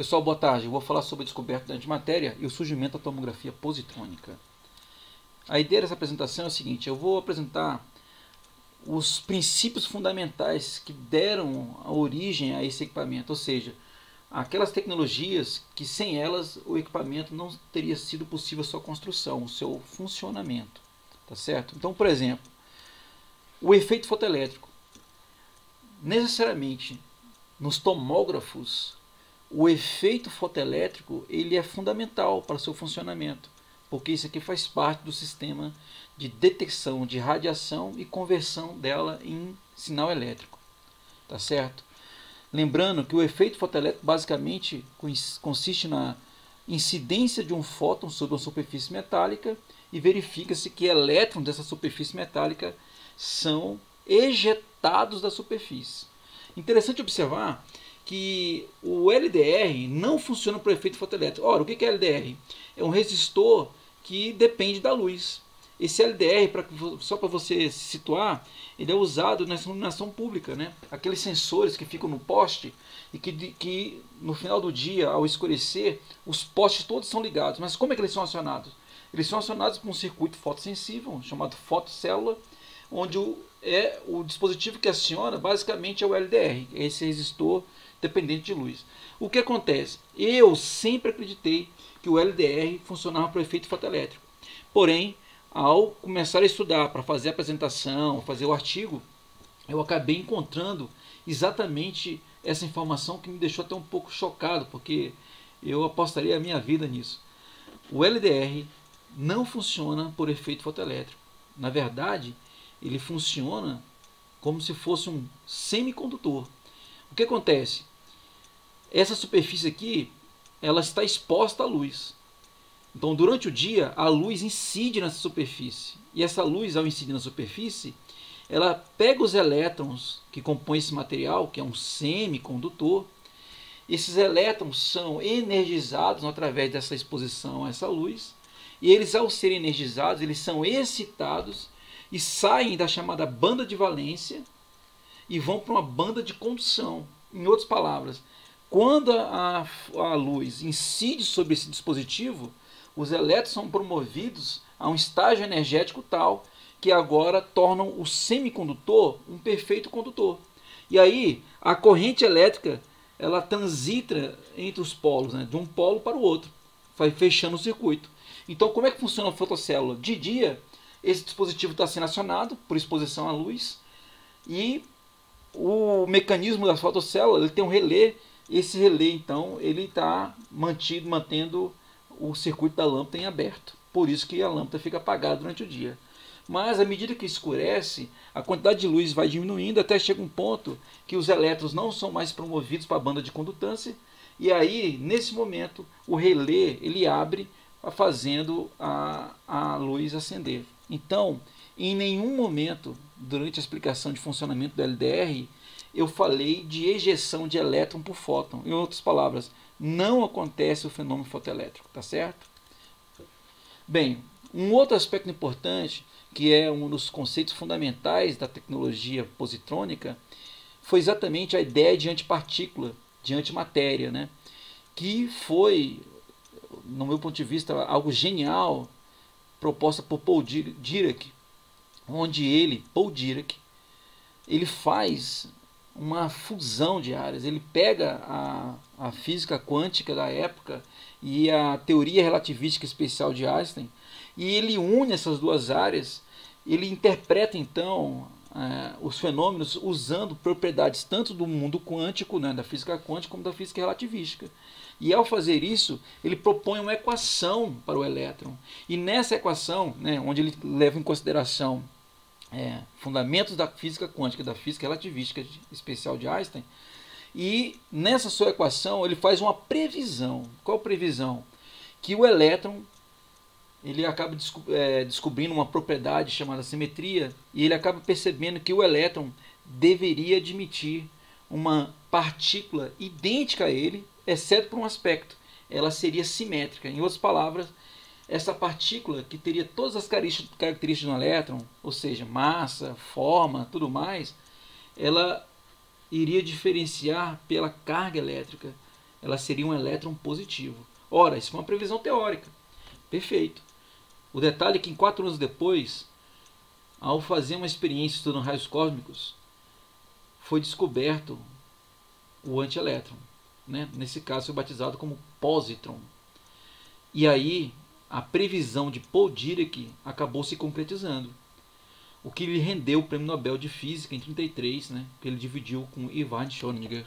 Pessoal, boa tarde. Eu vou falar sobre a descoberta da antimatéria e o surgimento da tomografia positrônica. A ideia dessa apresentação é o seguinte: eu vou apresentar os princípios fundamentais que deram a origem a esse equipamento, ou seja, aquelas tecnologias que sem elas o equipamento não teria sido possível a sua construção, o seu funcionamento, tá certo? Então, por exemplo, o efeito fotoelétrico. Necessariamente, nos tomógrafos, o efeito fotoelétrico ele é fundamental para o seu funcionamento, porque isso aqui faz parte do sistema de detecção de radiação e conversão dela em sinal elétrico, tá certo? Lembrando que o efeito fotoelétrico basicamente consiste na incidência de um fóton sobre uma superfície metálica e verifica-se que elétrons dessa superfície metálica são ejetados da superfície. Interessante observar que o LDR não funciona por efeito fotoelétrico. Ora, o que é LDR? É um resistor que depende da luz. Esse LDR, só para você se situar, ele é usado na iluminação pública, né? Aqueles sensores que ficam no poste e que no final do dia, ao escurecer, os postes todos são ligados. Mas como é que eles são acionados? Eles são acionados por um circuito fotossensível, chamado fotocélula, onde o dispositivo que aciona basicamente é o LDR, esse resistor dependente de luz. O que acontece? Eu sempre acreditei que o LDR funcionava por efeito fotoelétrico. Porém, ao começar a estudar para fazer a apresentação, fazer o artigo, eu acabei encontrando exatamente essa informação que me deixou até um pouco chocado, porque eu apostaria a minha vida nisso. O LDR não funciona por efeito fotoelétrico. Na verdade, ele funciona como se fosse um semicondutor. O que acontece? Essa superfície aqui, ela está exposta à luz. Então, durante o dia, a luz incide nessa superfície. E essa luz, ao incidir na superfície, ela pega os elétrons que compõem esse material, que é um semicondutor. Esses elétrons são energizados através dessa exposição a essa luz. E eles, ao serem energizados, eles são excitados e saem da chamada banda de valência e vão para uma banda de condução. Em outras palavras, quando a luz incide sobre esse dispositivo, os elétrons são promovidos a um estágio energético tal que agora tornam o semicondutor um perfeito condutor. E aí a corrente elétrica ela transita entre os polos, né, de um polo para o outro, vai fechando o circuito. Então, como é que funciona a fotocélula? De dia, esse dispositivo está sendo acionado por exposição à luz e o mecanismo da fotocélula ele tem um relé. Esse relé, então, ele está mantendo o circuito da lâmpada em aberto. Por isso que a lâmpada fica apagada durante o dia. Mas, à medida que escurece, a quantidade de luz vai diminuindo até chega um ponto que os elétrons não são mais promovidos para a banda de condutância. E aí, nesse momento, o relé ele abre, fazendo a luz acender. Então, em nenhum momento, durante a explicação de funcionamento do LDR, eu falei de ejeção de elétron por fóton. Em outras palavras, não acontece o fenômeno fotoelétrico, tá certo? Bem, um outro aspecto importante, que é um dos conceitos fundamentais da tecnologia positrônica, foi exatamente a ideia de antipartícula, de antimatéria, né? Que foi, no meu ponto de vista, algo genial, proposta por Paul Dirac, onde Paul Dirac, ele faz uma fusão de áreas. Ele pega a física quântica da época e a teoria relativística especial de Einstein e ele une essas duas áreas. Ele interpreta então os fenômenos usando propriedades tanto do mundo quântico, né, da física quântica, como da física relativística. E ao fazer isso, ele propõe uma equação para o elétron. E nessa equação, né, onde ele leva em consideração fundamentos da física quântica e da física relativística especial de Einstein, e nessa sua equação ele faz uma previsão. Qual previsão? Que o elétron ele acaba descobrindo uma propriedade chamada simetria, e ele acaba percebendo que o elétron deveria admitir uma partícula idêntica a ele, exceto por um aspecto: ela seria simétrica. Em outras palavras, essa partícula que teria todas as características de um elétron, ou seja, massa, forma, tudo mais, ela iria diferenciar pela carga elétrica. ela seria um elétron positivo. Ora, isso foi uma previsão teórica. Perfeito. O detalhe é que 4 anos depois, ao fazer uma experiência estudando raios cósmicos, foi descoberto o antielétron. Né? Nesse caso foi batizado como positron. E aí a previsão de Paul Dirac acabou se concretizando, o que lhe rendeu o Prêmio Nobel de Física em 1933, né? Que ele dividiu com Ivan Schrödinger.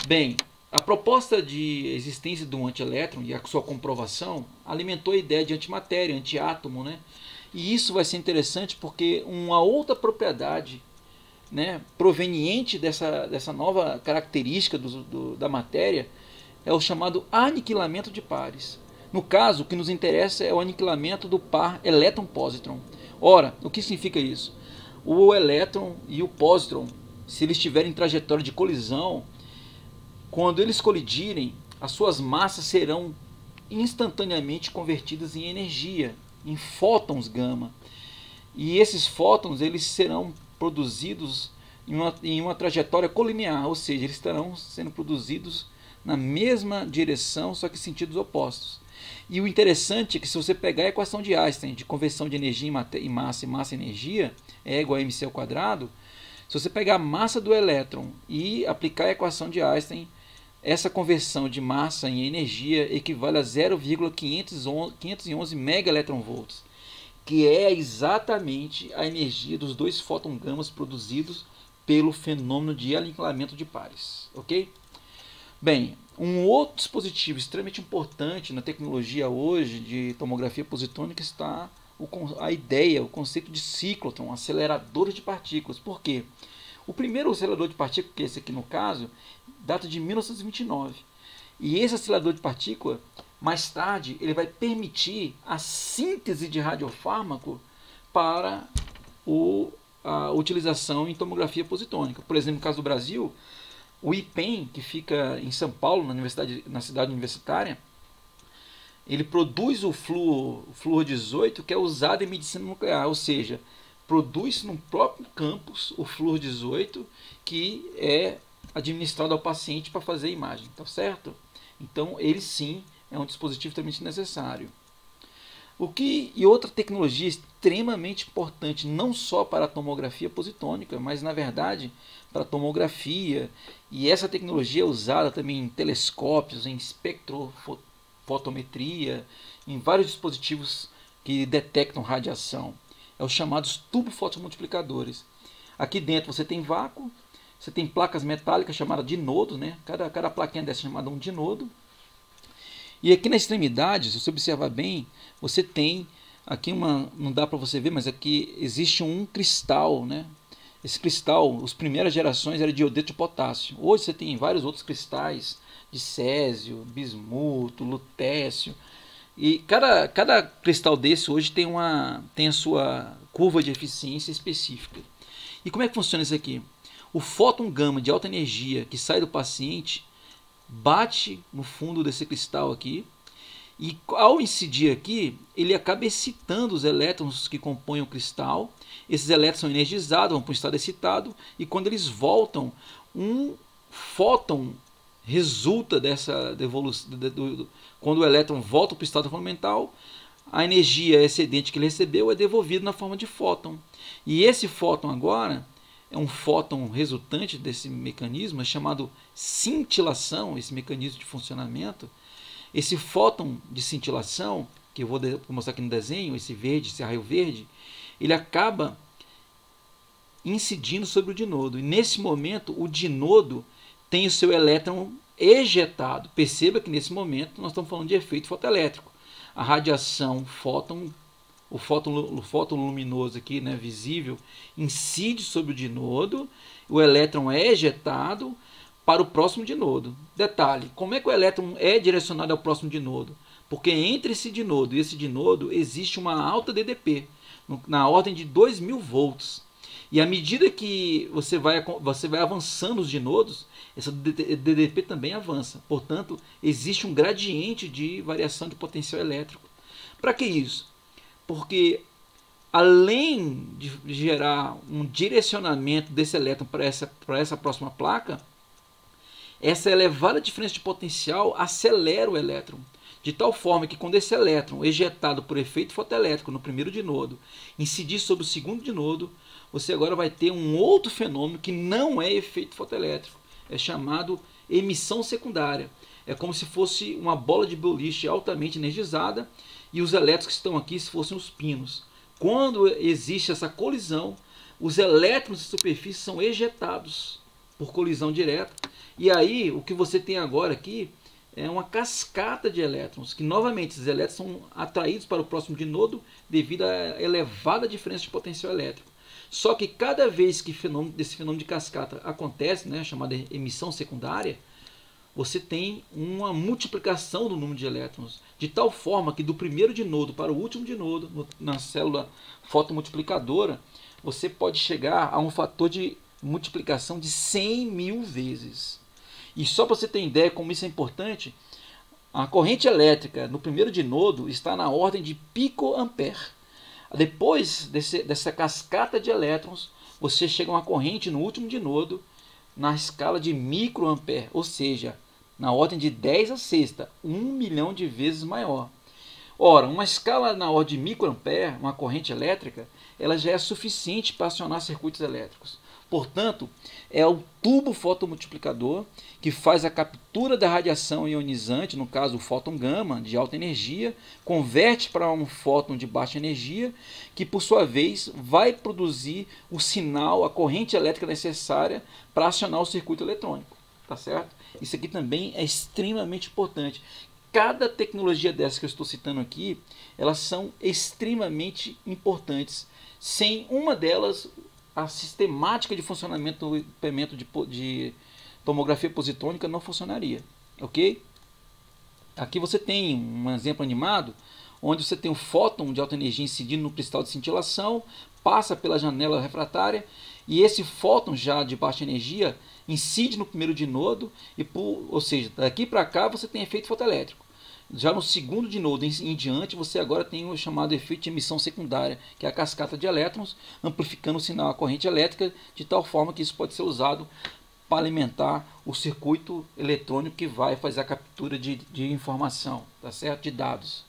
Bem, a proposta de existência do antielétron e a sua comprovação alimentou a ideia de antimatéria, antiátomo, né? E isso vai ser interessante porque uma outra propriedade, né, proveniente dessa nova característica da matéria é o chamado aniquilamento de pares. No caso, o que nos interessa é o aniquilamento do par elétron-positron. Ora, o que significa isso? O elétron e o positron, se eles estiverem em trajetória de colisão, quando eles colidirem, as suas massas serão instantaneamente convertidas em energia, em fótons gama. E esses fótons eles serão produzidos em uma trajetória colinear, ou seja, eles estarão sendo produzidos na mesma direção, só que em sentidos opostos. E o interessante é que se você pegar a equação de Einstein de conversão de energia em massa e massa em energia, é igual a mc ao quadrado, se você pegar a massa do elétron e aplicar a equação de Einstein, essa conversão de massa em energia equivale a 0,511 megaelectronvolts, que é exatamente a energia dos dois fóton gamas produzidos pelo fenômeno de aniquilamento de pares. Ok? Bem, um outro dispositivo extremamente importante na tecnologia hoje de tomografia positônica está a ideia, o conceito de ciclotron, acelerador de partículas. Por quê? O primeiro acelerador de partículas, que é esse aqui no caso, data de 1929. E esse acelerador de partícula, mais tarde, ele vai permitir a síntese de radiofármaco para a utilização em tomografia positônica. Por exemplo, no caso do Brasil, o IPEM, que fica em São Paulo, na cidade universitária, ele produz o flúor 18, que é usado em medicina nuclear, ou seja, produz no próprio campus o flúor 18, que é administrado ao paciente para fazer a imagem, tá certo? Então, ele sim é um dispositivo extremamente necessário. E outra tecnologia extremamente importante, não só para a tomografia positônica, mas na verdade para a tomografia, e essa tecnologia é usada também em telescópios, em espectrofotometria, em vários dispositivos que detectam radiação. É os chamados tubo-fotomultiplicadores. Aqui dentro você tem vácuo, você tem placas metálicas chamadas dinodos, né? Cada plaquinha dessa é chamada um dinodo. E aqui na extremidade, se você observar bem, você tem aqui não dá para você ver, mas aqui existe um cristal, né? Esse cristal, as primeiras gerações era de iodeto de potássio. Hoje você tem vários outros cristais de césio, bismuto, lutécio. E cada cristal desse hoje tem a sua curva de eficiência específica. E como é que funciona isso aqui? O fóton gama de alta energia que sai do paciente bate no fundo desse cristal aqui, e ao incidir aqui, ele acaba excitando os elétrons que compõem o cristal. Esses elétrons são energizados, vão para um estado excitado, e quando eles voltam, um fóton resulta dessa devolução. Quando o elétron volta para o estado fundamental, a energia excedente que ele recebeu é devolvida na forma de fóton. E esse fóton agora é um fóton resultante desse mecanismo, é chamado cintilação, esse mecanismo de funcionamento. Esse fóton de cintilação, que eu vou mostrar aqui no desenho, esse verde, esse raio verde, ele acaba incidindo sobre o dinodo. E nesse momento, o dinodo tem o seu elétron ejetado. Perceba que nesse momento nós estamos falando de efeito fotoelétrico. A radiação o fóton luminoso aqui, né, visível, incide sobre o dinodo, o elétron é ejetado para o próximo dinodo. Detalhe, como é que o elétron é direcionado ao próximo dinodo? Porque entre esse dinodo e esse dinodo existe uma alta DDP, na ordem de 2000 volts. E à medida que você vai avançando os dinodos, essa DDP também avança. Portanto, existe um gradiente de variação de potencial elétrico. Para que isso? Porque além de gerar um direcionamento desse elétron para essa próxima placa, Essa elevada diferença de potencial acelera o elétron, de tal forma que quando esse elétron ejetado por efeito fotoelétrico no primeiro dinodo incidir sobre o segundo dinodo, você agora vai ter um outro fenômeno que não é efeito fotoelétrico, é chamado emissão secundária. É como se fosse uma bola de boliche altamente energizada e os elétrons que estão aqui se fossem os pinos. Quando existe essa colisão, os elétrons de superfície são ejetados por colisão direta. E aí o que você tem agora aqui é uma cascata de elétrons, que novamente esses elétrons são atraídos para o próximo dinodo devido à elevada diferença de potencial elétrico. Só que cada vez que esse fenômeno de cascata acontece, né, chamada emissão secundária, você tem uma multiplicação do número de elétrons, de tal forma que do primeiro dinodo para o último dinodo, na célula fotomultiplicadora, você pode chegar a um fator de multiplicação de 100 mil vezes. E só para você ter ideia como isso é importante, a corrente elétrica no primeiro dinodo está na ordem de picoampere. Depois dessa cascata de elétrons, você chega a uma corrente no último dinodo na escala de microampere, ou seja, na ordem de 10 à sexta, 1 milhão de vezes maior. Ora, uma escala na ordem de microampere, uma corrente elétrica, ela já é suficiente para acionar circuitos elétricos. Portanto, é o tubo fotomultiplicador que faz a captura da radiação ionizante, no caso o fóton gama de alta energia, converte para um fóton de baixa energia, que por sua vez vai produzir o sinal, a corrente elétrica necessária para acionar o circuito eletrônico. Tá certo? Isso aqui também é extremamente importante. Cada tecnologia dessa que eu estou citando aqui, elas são extremamente importantes. Sem uma delas, a sistemática de funcionamento do equipamento de tomografia positrônica não funcionaria, ok? Aqui você tem um exemplo animado, onde você tem um fóton de alta energia incidindo no cristal de cintilação, passa pela janela refratária, e esse fóton já de baixa energia incide no primeiro dinodo, ou seja, daqui para cá você tem efeito fotoelétrico. Já no segundo dinodo em diante, você agora tem o chamado efeito de emissão secundária, que é a cascata de elétrons, amplificando o sinal, a corrente elétrica, de tal forma que isso pode ser usado para alimentar o circuito eletrônico que vai fazer a captura de informação, tá certo? De dados.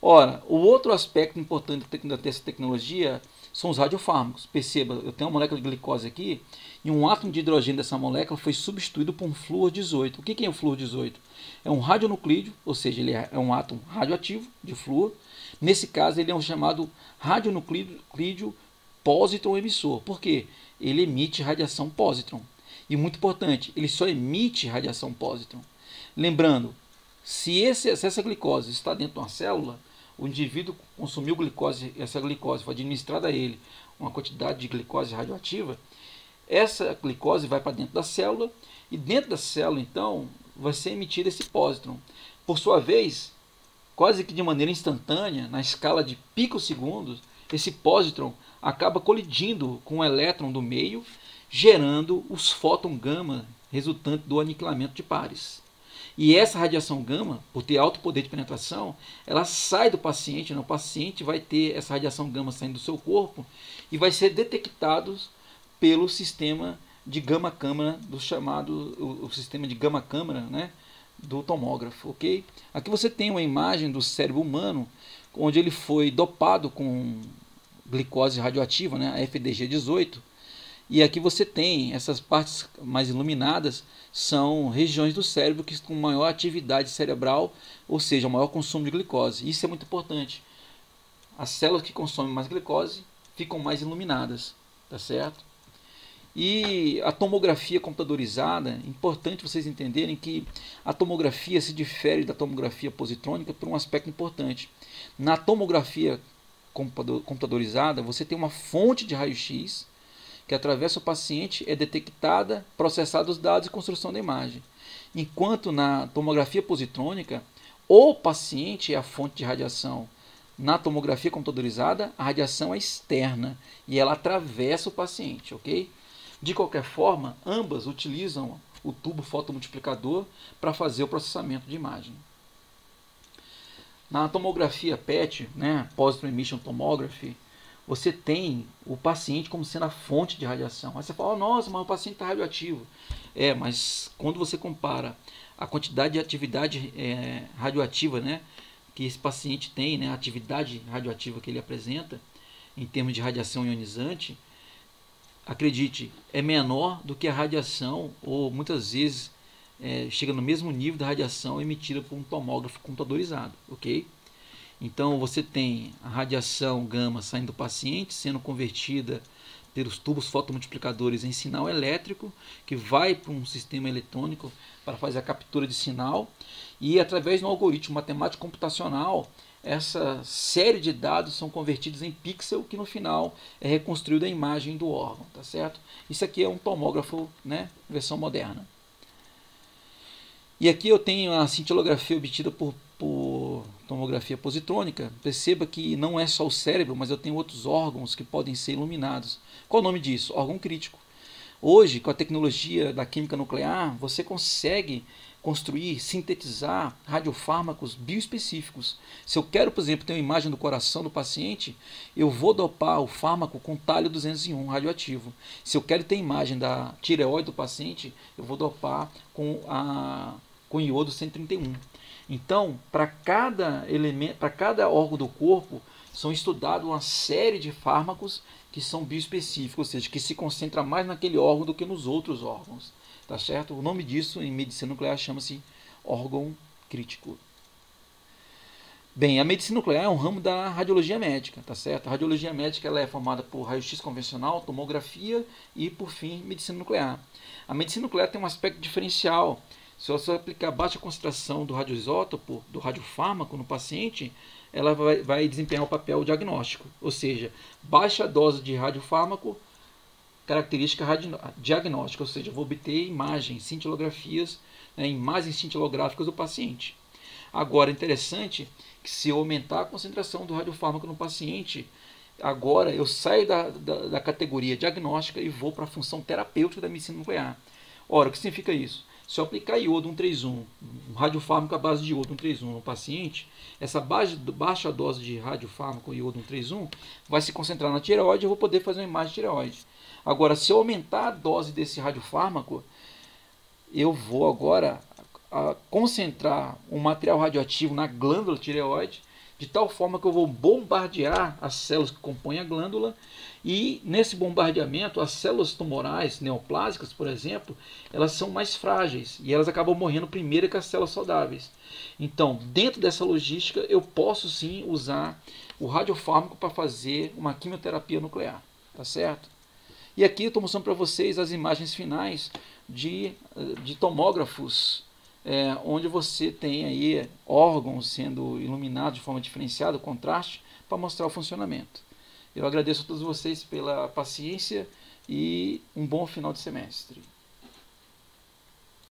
Ora, o outro aspecto importante dessa tecnologia são os radiofármacos. Perceba, eu tenho uma molécula de glicose aqui, e um átomo de hidrogênio dessa molécula foi substituído por um flúor 18. O que é o flúor 18? É um radionuclídeo, ou seja, ele é um átomo radioativo de flúor. Nesse caso, ele é um chamado radionuclídeo pósitron emissor. Por quê? Ele emite radiação pósitron. E muito importante, ele só emite radiação pósitron. Lembrando, se essa glicose está dentro de uma célula, o indivíduo consumiu glicose, essa glicose foi administrada a ele uma quantidade de glicose radioativa, essa glicose vai para dentro da célula e dentro da célula, então, vai ser emitido esse pósitron. Por sua vez, quase que de maneira instantânea, na escala de picosegundos, esse pósitron acaba colidindo com o elétron do meio, gerando os fóton gama resultante do aniquilamento de pares. E essa radiação gama, por ter alto poder de penetração, ela sai do paciente, né? O paciente vai ter essa radiação gama saindo do seu corpo e vai ser detectado pelo sistema de gama-câmara, do chamado o sistema de gama-câmara, né, do tomógrafo, ok? Aqui você tem uma imagem do cérebro humano, onde ele foi dopado com glicose radioativa, né, a FDG18, e aqui você tem essas partes mais iluminadas, são regiões do cérebro que com maior atividade cerebral, ou seja, maior consumo de glicose. Isso é muito importante. As células que consomem mais glicose ficam mais iluminadas, tá certo? E a tomografia computadorizada, é importante vocês entenderem que a tomografia se difere da tomografia positrônica por um aspecto importante. Na tomografia computadorizada, você tem uma fonte de raio-x que atravessa o paciente, é detectada, processados os dados e construção da imagem. Enquanto na tomografia positrônica, o paciente é a fonte de radiação. Na tomografia computadorizada, a radiação é externa e ela atravessa o paciente, ok? De qualquer forma, ambas utilizam o tubo fotomultiplicador para fazer o processamento de imagem. Na tomografia PET, né, Positron Emission Tomography, você tem o paciente como sendo a fonte de radiação. Aí você fala, oh, nossa, mas o paciente está radioativo. Mas quando você compara a quantidade de atividade radioativa, né, que esse paciente tem, né, a atividade radioativa que ele apresenta, em termos de radiação ionizante, acredite, é menor do que a radiação, ou muitas vezes chega no mesmo nível da radiação emitida por um tomógrafo computadorizado, ok? Então você tem a radiação gama saindo do paciente, sendo convertida pelos tubos fotomultiplicadores em sinal elétrico, que vai para um sistema eletrônico para fazer a captura de sinal, e através de um algoritmo matemático computacional, essa série de dados são convertidos em pixel, que no final é reconstruída a imagem do órgão, tá certo? Isso aqui é um tomógrafo, né, versão moderna. E aqui eu tenho a cintilografia obtida por tomografia positrônica. Perceba que não é só o cérebro, mas eu tenho outros órgãos que podem ser iluminados. Qual o nome disso? Órgão crítico. Hoje, com a tecnologia da química nuclear, você consegue construir, sintetizar radiofármacos bioespecíficos. Se eu quero, por exemplo, ter uma imagem do coração do paciente, eu vou dopar o fármaco com talio 201 radioativo. Se eu quero ter imagem da tireoide do paciente, eu vou dopar com iodo 131. Então, para cada elemento, para cada órgão do corpo, são estudados uma série de fármacos que são bioespecíficos, ou seja, que se concentra mais naquele órgão do que nos outros órgãos, tá certo? O nome disso em medicina nuclear chama-se órgão crítico. Bem, a medicina nuclear é um ramo da radiologia médica, tá certo? A radiologia médica ela é formada por raio-x convencional, tomografia e, por fim, medicina nuclear. A medicina nuclear tem um aspecto diferencial. Se você aplicar baixa concentração do radioisótopo, do radiofármaco no paciente, ela vai desempenhar o papel diagnóstico. Ou seja, baixa dose de radiofármaco, característica diagnóstica, ou seja, vou obter imagens, cintilografias, imagens cintilográficas do paciente. Agora, interessante que se eu aumentar a concentração do radiofármaco no paciente, agora eu saio da categoria diagnóstica e vou para a função terapêutica da medicina nuclear. Ora, o que significa isso? Se eu aplicar iodo 131, um radiofármaco à base de iodo 131 no paciente, essa baixa dose de radiofármaco iodo 131 vai se concentrar na tireoide e eu vou poder fazer uma imagem de tireoide. Agora, se eu aumentar a dose desse radiofármaco, eu vou agora concentrar um material radioativo na glândula tireoide, de tal forma que eu vou bombardear as células que compõem a glândula, e nesse bombardeamento as células tumorais neoplásicas, por exemplo, elas são mais frágeis e elas acabam morrendo primeiro que as células saudáveis. Então, dentro dessa logística, eu posso sim usar o radiofármaco para fazer uma quimioterapia nuclear, tá certo? E aqui eu estou mostrando para vocês as imagens finais de tomógrafos, onde você tem aí órgãos sendo iluminados de forma diferenciada, contraste, para mostrar o funcionamento. Eu agradeço a todos vocês pela paciência e um bom final de semestre.